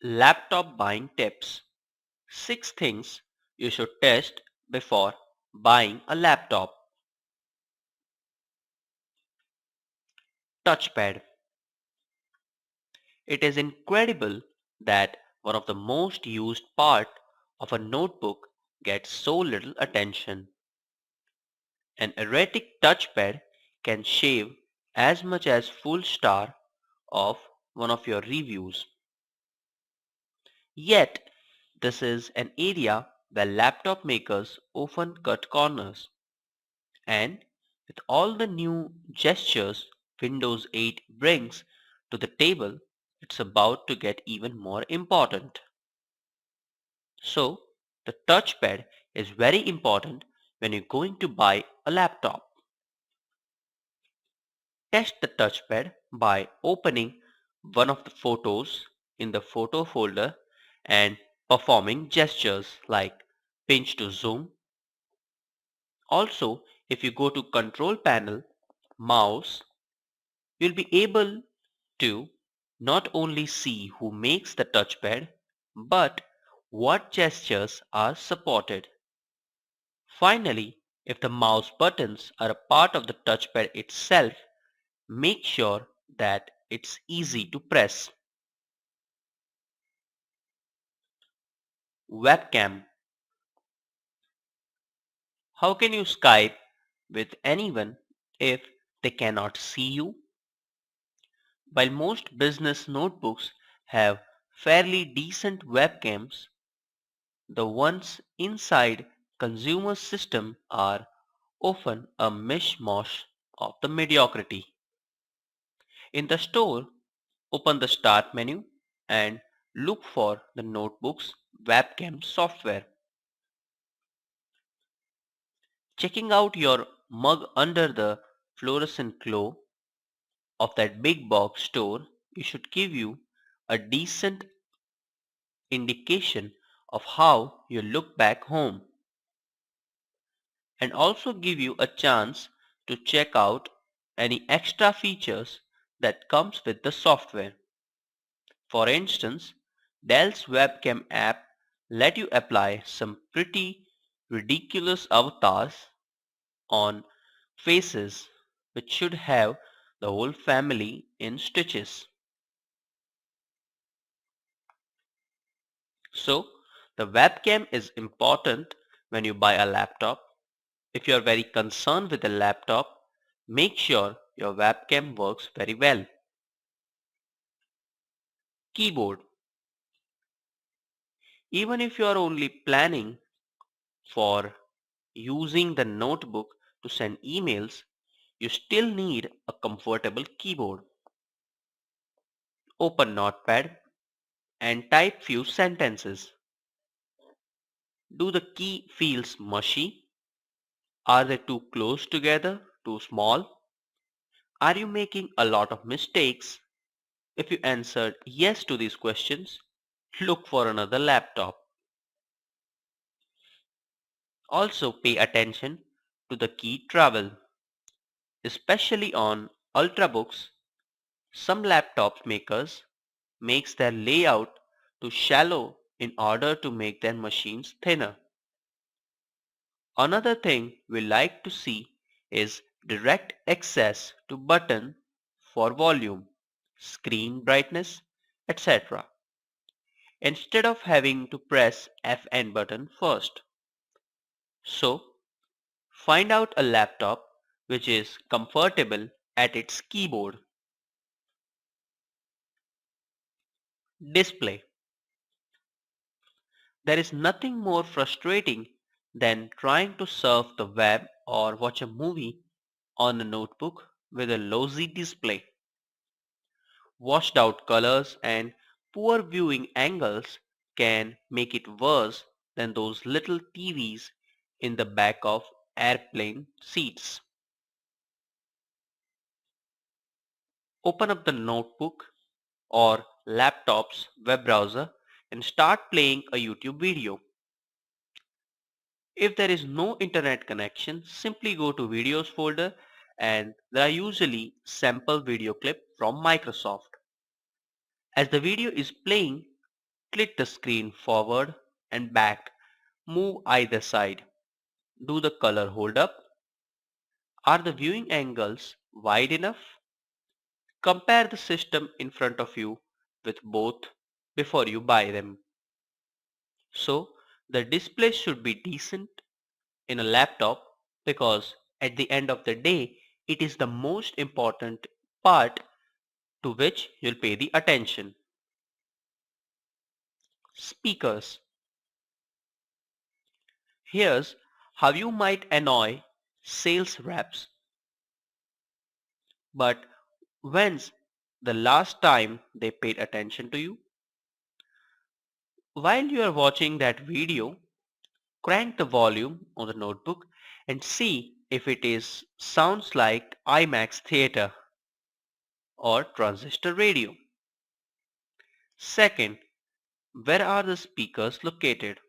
Laptop buying tips. 6 things you should test before buying a laptop. Touchpad. It is incredible that one of the most used part of a notebook gets so little attention. An erratic touchpad can shave as much as full star of one of your reviews. Yet, this is an area where laptop makers often cut corners. And with all the new gestures Windows 8 brings to the table, it's about to get even more important. So, the touchpad is very important when you're going to buy a laptop. Test the touchpad by opening one of the photos in the photo folder and performing gestures like pinch to zoom. Also, if you go to control panel, mouse, you'll be able to not only see who makes the touchpad, but what gestures are supported. Finally, if the mouse buttons are a part of the touchpad itself, make sure that it's easy to press. Webcam. How can you Skype with anyone if they cannot see you? While most business notebooks have fairly decent webcams, the ones inside consumer system are often a mishmash of the mediocrity. In the store, open the Start menu and look for the notebook's webcam software. Checking out your mug under the fluorescent glow of that big box store you should give you a decent indication of how you look back home, and also give you a chance to check out any extra features that comes with the software. For instance, Dell's webcam app let you apply some pretty ridiculous avatars on faces which should have the whole family in stitches. So, the webcam is important when you buy a laptop. If you are very concerned with a laptop, make sure your webcam works very well. Keyboard. Even if you are only planning for using the notebook to send emails, you still need a comfortable keyboard. Open Notepad and type few sentences. Do the key feels mushy? Are they too close together? Too small? Are you making a lot of mistakes? If you answered yes to these questions, look for another laptop. Also pay attention to the key travel, especially on ultrabooks. Some laptop makers makes their layout too shallow in order to make their machines thinner. Another thing we like to see is direct access to button for volume, screen brightness, etc. instead of having to press Fn button first. So, find out a laptop which is comfortable at its keyboard. Display. There is nothing more frustrating than trying to surf the web or watch a movie on a notebook with a lousy display. Washed out colors and poor viewing angles can make it worse than those little TVs in the back of airplane seats. Open up the notebook or laptop's web browser and start playing a YouTube video. If there is no internet connection, simply go to videos folder and there are usually sample video clip from Microsoft. As the video is playing, Click the screen forward and back. Move either side. Do the color hold up? Are the viewing angles wide enough? Compare the system in front of you with both before you buy them. So, the display should be decent in a laptop because at the end of the day, it is the most important part to which you'll pay the attention. Speakers. Here's how you might annoy sales reps. But when's the last time they paid attention to you? While you are watching that video, crank the volume on the notebook and see if it is sounds like IMAX theater or transistor radio. Second, where are the speakers located?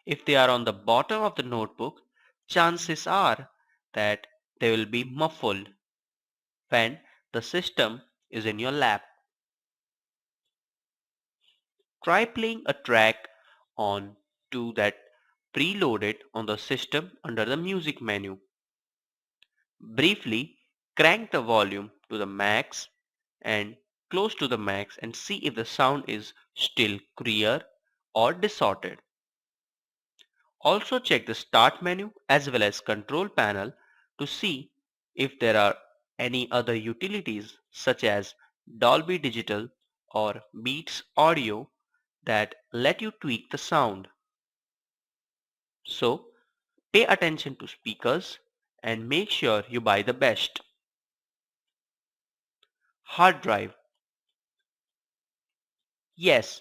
If they are on the bottom of the notebook, chances are that they will be muffled when the system is in your lap. Try playing a track on to that preloaded on the system under the music menu. Briefly crank the volume to the max and close to the max and see if the sound is still clear or distorted. Also check the start menu as well as control panel to see if there are any other utilities such as Dolby Digital or Beats Audio that let you tweak the sound. So pay attention to speakers and make sure you buy the best. Hard drive. Yes,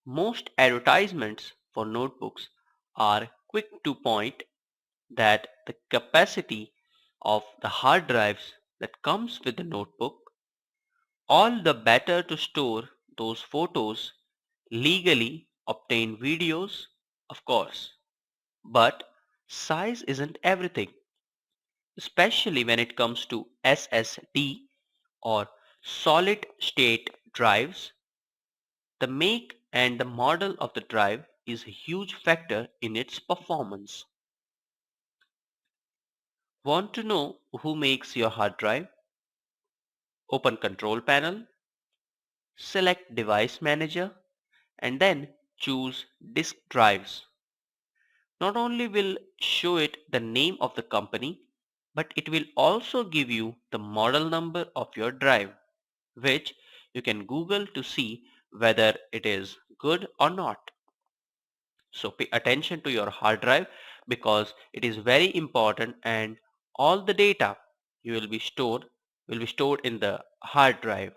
most advertisements for notebooks are quick to point that the capacity of the hard drives that comes with the notebook, all the better to store those photos, legally obtain videos, of course. But size isn't everything, especially when it comes to SSD or solid state drives. The make and the model of the drive is a huge factor in its performance. Want to know who makes your hard drive? Open Control Panel, select Device Manager, and then choose Disk Drives. Not only will show it the name of the company, but it will also give you the model number of your drive, which you can Google to see whether it is good or not. So pay attention to your hard drive because it is very important and all the data you will be stored in the hard drive.